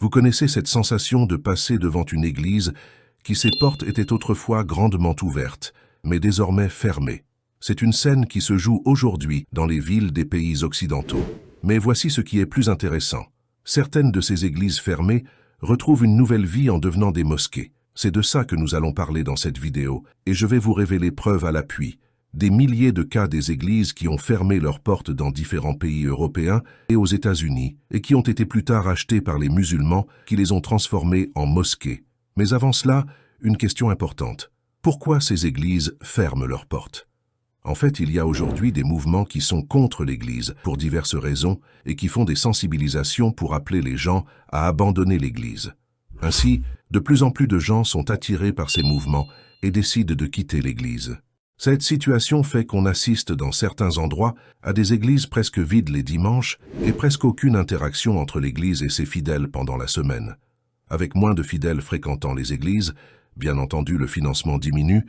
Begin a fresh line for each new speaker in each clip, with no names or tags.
Vous connaissez cette sensation de passer devant une église qui ses portes étaient autrefois grandement ouvertes, mais désormais fermées. C'est une scène qui se joue aujourd'hui dans les villes des pays occidentaux. Mais voici ce qui est plus intéressant. Certaines de ces églises fermées retrouvent une nouvelle vie en devenant des mosquées. C'est de ça que nous allons parler dans cette vidéo, et je vais vous révéler preuve à l'appui. Des milliers de cas des églises qui ont fermé leurs portes dans différents pays européens et aux États-Unis, et qui ont été plus tard achetées par les musulmans qui les ont transformées en mosquées. Mais avant cela, une question importante. Pourquoi ces églises ferment leurs portes ? En fait, il y a aujourd'hui des mouvements qui sont contre l'Église pour diverses raisons et qui font des sensibilisations pour appeler les gens à abandonner l'Église. Ainsi, de plus en plus de gens sont attirés par ces mouvements et décident de quitter l'Église. Cette situation fait qu'on assiste dans certains endroits à des églises presque vides les dimanches et presque aucune interaction entre l'Église et ses fidèles pendant la semaine. Avec moins de fidèles fréquentant les églises, bien entendu le financement diminue,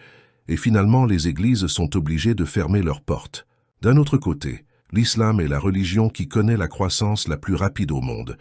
et finalement les églises sont obligées de fermer leurs portes. D'un autre côté, l'islam est la religion qui connaît la croissance la plus rapide au monde,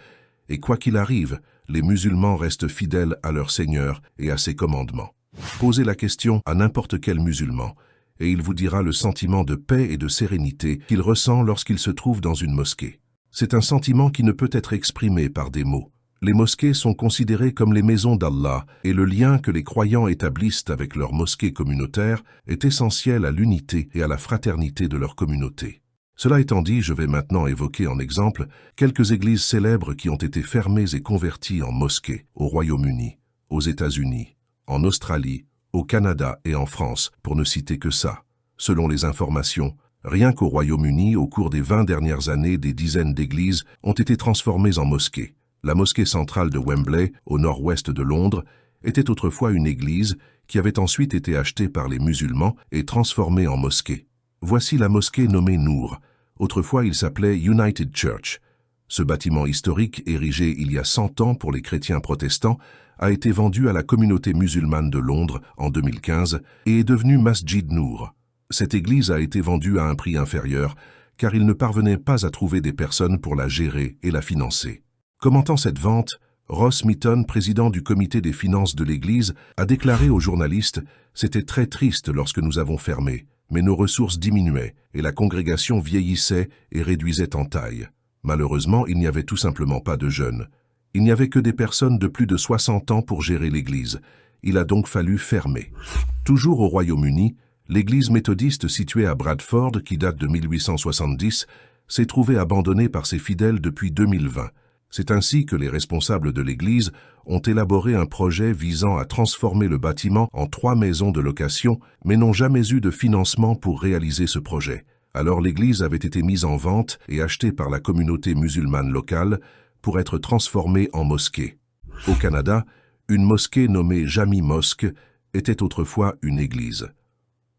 et quoi qu'il arrive, les musulmans restent fidèles à leur Seigneur et à ses commandements. Posez la question à n'importe quel musulman, et il vous dira le sentiment de paix et de sérénité qu'il ressent lorsqu'il se trouve dans une mosquée. C'est un sentiment qui ne peut être exprimé par des mots. Les mosquées sont considérées comme les maisons d'Allah et le lien que les croyants établissent avec leur mosquée communautaire est essentiel à l'unité et à la fraternité de leur communauté. Cela étant dit, je vais maintenant évoquer en exemple quelques églises célèbres qui ont été fermées et converties en mosquées au Royaume-Uni, aux États-Unis, en Australie, au Canada et en France, pour ne citer que ça. Selon les informations, rien qu'au Royaume-Uni, au cours des 20 dernières années, des dizaines d'églises ont été transformées en mosquées. La mosquée centrale de Wembley, au nord-ouest de Londres, était autrefois une église qui avait ensuite été achetée par les musulmans et transformée en mosquée. Voici la mosquée nommée Nour. Autrefois, il s'appelait United Church. Ce bâtiment historique, érigé il y a 100 ans pour les chrétiens protestants, a été vendu à la communauté musulmane de Londres en 2015 et est devenu Masjid Nour. Cette église a été vendue à un prix inférieur car il ne parvenait pas à trouver des personnes pour la gérer et la financer. Commentant cette vente, Ross Mitton, président du comité des finances de l'Église, a déclaré aux journalistes « C'était très triste lorsque nous avons fermé, mais nos ressources diminuaient et la congrégation vieillissait et réduisait en taille. Malheureusement, il n'y avait tout simplement pas de jeunes. Il n'y avait que des personnes de plus de 60 ans pour gérer l'Église. Il a donc fallu fermer. » Toujours au Royaume-Uni, l'Église méthodiste située à Bradford, qui date de 1870, s'est trouvée abandonnée par ses fidèles depuis 2020. C'est ainsi que les responsables de l'Église ont élaboré un projet visant à transformer le bâtiment en 3 maisons de location, mais n'ont jamais eu de financement pour réaliser ce projet. Alors l'Église avait été mise en vente et achetée par la communauté musulmane locale pour être transformée en mosquée. Au Canada, une mosquée nommée Jami Mosque était autrefois une église.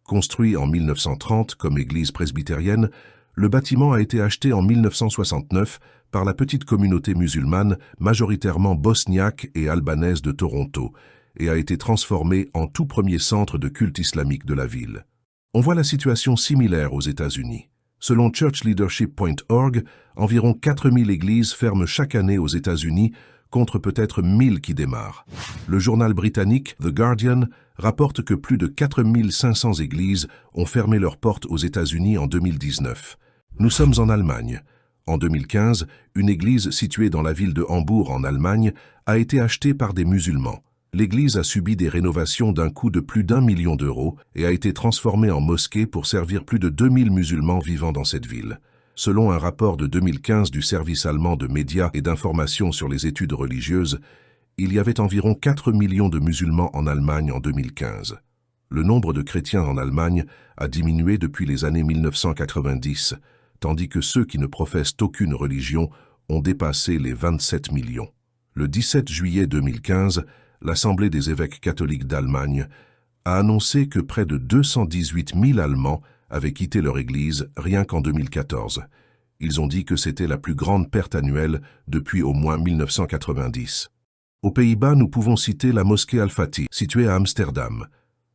Construit en 1930 comme église presbytérienne, le bâtiment a été acheté en 1969 par la petite communauté musulmane majoritairement bosniaque et albanaise de Toronto et a été transformé en tout premier centre de culte islamique de la ville. On voit la situation similaire aux États-Unis. Selon churchleadership.org, environ 4000 églises ferment chaque année aux États-Unis contre peut-être 1000 qui démarrent. Le journal britannique The Guardian rapporte que plus de 4500 églises ont fermé leurs portes aux États-Unis en 2019. Nous sommes en Allemagne. En 2015, une église située dans la ville de Hambourg en Allemagne a été achetée par des musulmans. L'église a subi des rénovations d'un coût de plus d'1 million d'euros et a été transformée en mosquée pour servir plus de 2000 musulmans vivant dans cette ville. Selon un rapport de 2015 du service allemand de médias et d'information sur les études religieuses, il y avait environ 4 millions de musulmans en Allemagne en 2015. Le nombre de chrétiens en Allemagne a diminué depuis les années 1990, tandis que ceux qui ne professent aucune religion ont dépassé les 27 millions. Le 17 juillet 2015, l'Assemblée des évêques catholiques d'Allemagne a annoncé que près de 218 000 Allemands avaient quitté leur église rien qu'en 2014. Ils ont dit que c'était la plus grande perte annuelle depuis au moins 1990. Aux Pays-Bas, nous pouvons citer la mosquée Al-Fatih, située à Amsterdam,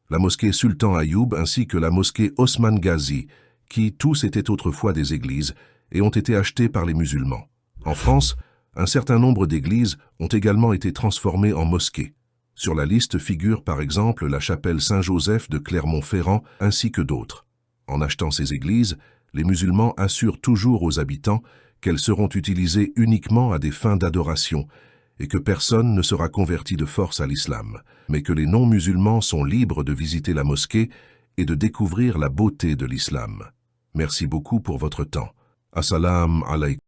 la mosquée Sultan Ayoub ainsi que la mosquée Osman Ghazi, qui tous étaient autrefois des églises et ont été achetés par les musulmans. En France, Un certain nombre d'églises ont également été transformées en mosquées. Sur la liste figure par exemple la chapelle Saint-Joseph de Clermont-Ferrand ainsi que d'autres. En achetant ces églises, les musulmans assurent toujours aux habitants qu'elles seront utilisées uniquement à des fins d'adoration et que personne ne sera converti de force à l'islam, mais que les non-musulmans sont libres de visiter la mosquée et de découvrir la beauté de l'islam. Merci beaucoup pour votre temps. Assalamu alaikum.